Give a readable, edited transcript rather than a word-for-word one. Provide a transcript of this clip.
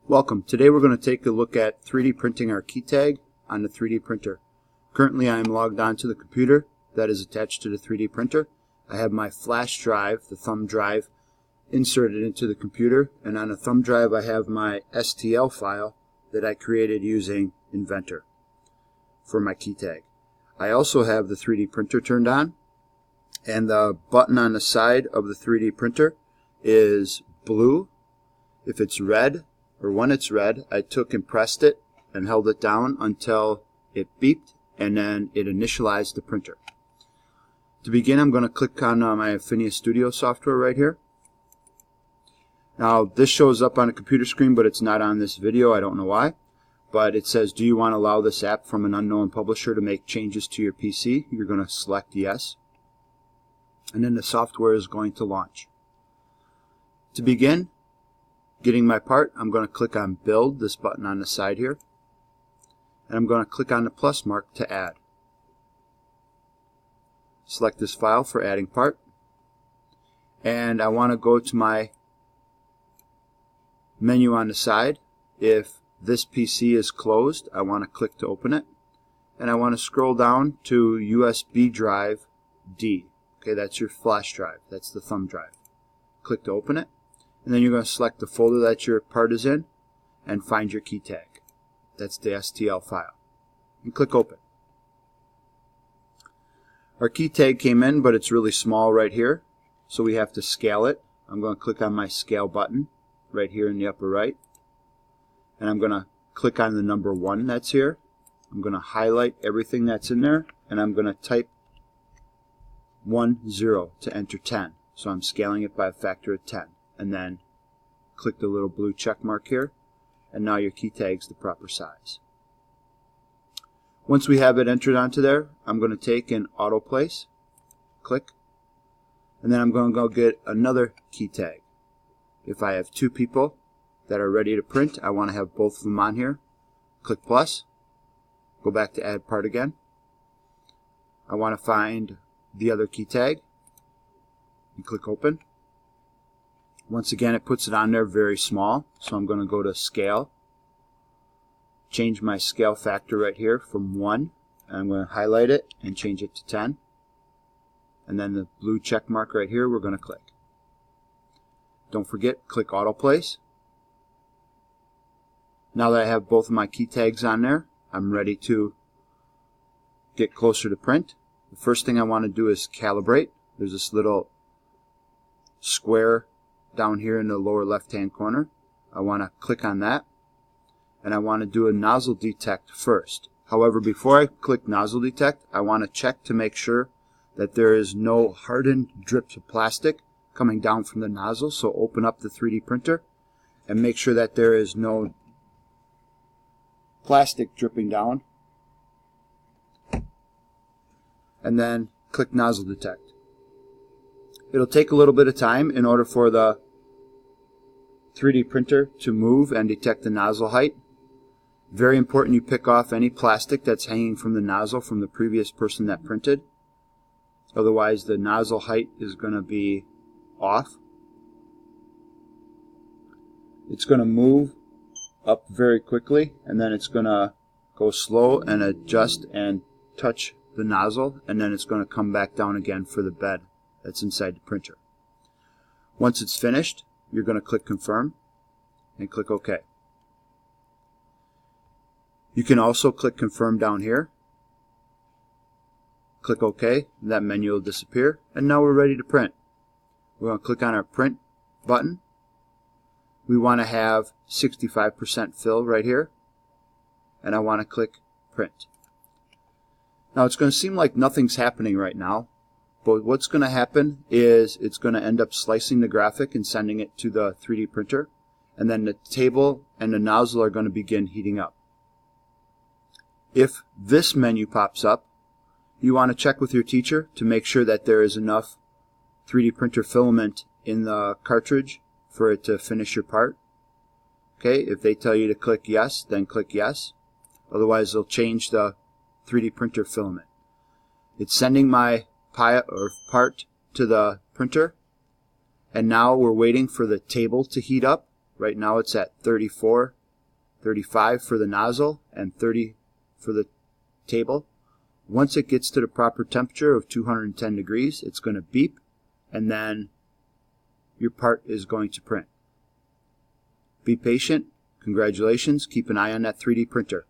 Welcome. Today we're going to take a look at 3D printing our key tag on the 3D printer. Currently I am logged on to the computer that is attached to the 3D printer. I have my flash drive, the thumb drive, inserted into the computer, and on the thumb drive I have my STL file that I created using Inventor for my key tag. I also have the 3D printer turned on, and the button on the side of the 3D printer is blue. If it's red, or when it's red, I took and pressed it and held it down until it beeped, and then it initialized the printer. To begin, I'm going to click on my Afinia Studio software right here. Now this shows up on a computer screen, but it's not on this video. I don't know why, but it says, do you want to allow this app from an unknown publisher to make changes to your PC? You're going to select yes, and then the software is going to launch. To begin getting my part, I'm going to click on Build, this button on the side here, and I'm going to click on the plus mark to add. Select this file for adding part, and I want to go to my menu on the side. If this PC is closed, I want to click to open it, and I want to scroll down to USB drive D. Okay, that's your flash drive, that's the thumb drive. Click to open it, and then you're going to select the folder that your part is in and find your key tag. That's the STL file. And click open. Our key tag came in, but it's really small right here, so we have to scale it. I'm going to click on my scale button right here in the upper right, and I'm going to click on the number 1 that's here. I'm going to highlight everything that's in there, and I'm going to type 10 to enter 10. So I'm scaling it by a factor of 10. And then click the little blue check mark here, and now your key tag's the proper size. Once we have it entered onto there, I'm going to take an auto place, click, and then I'm going to go get another key tag. If I have 2 people that are ready to print, I want to have both of them on here. Click plus, go back to add part again. I want to find the other key tag and click open. Once again, it puts it on there very small, so I'm going to go to scale, change my scale factor right here from 1, and I'm going to highlight it and change it to 10, and then the blue check mark right here we're going to click. Don't forget, click auto place. Now that I have both of my key tags on there, I'm ready to get closer to print. The first thing I want to do is calibrate. There's this little square down here in the lower left hand corner. I want to click on that, and I want to do a nozzle detect first. However, before I click nozzle detect, I want to check to make sure that there is no hardened drips of plastic coming down from the nozzle. So open up the 3D printer and make sure that there is no plastic dripping down, and then click nozzle detect. It'll take a little bit of time in order for the 3D printer to move and detect the nozzle height. Very important you pick off any plastic that's hanging from the nozzle from the previous person that printed. Otherwise the nozzle height is going to be off. It's going to move up very quickly, and then it's going to go slow and adjust and touch the nozzle, and then it's going to come back down again for the bed that's inside the printer. Once it's finished, you're going to click confirm and click OK. You can also click confirm down here. Click OK, and that menu will disappear, and now we're ready to print. We're going to click on our print button. We want to have 65% fill right here, and I want to click print. Now it's going to seem like nothing's happening right now, but what's going to happen is it's going to end up slicing the graphic and sending it to the 3D printer, and then the table and the nozzle are going to begin heating up. If this menu pops up, you want to check with your teacher to make sure that there is enough 3D printer filament in the cartridge for it to finish your part. Okay, if they tell you to click yes, then click yes. Otherwise they'll change the 3D printer filament. It's sending my part to the printer, and now we're waiting for the table to heat up Right now it's at 34, 35 for the nozzle, and 30 for the table. Once it gets to the proper temperature of 210 degrees, it's going to beep, and then your part is going to print. Be patient. Congratulations. Keep an eye on that 3D printer.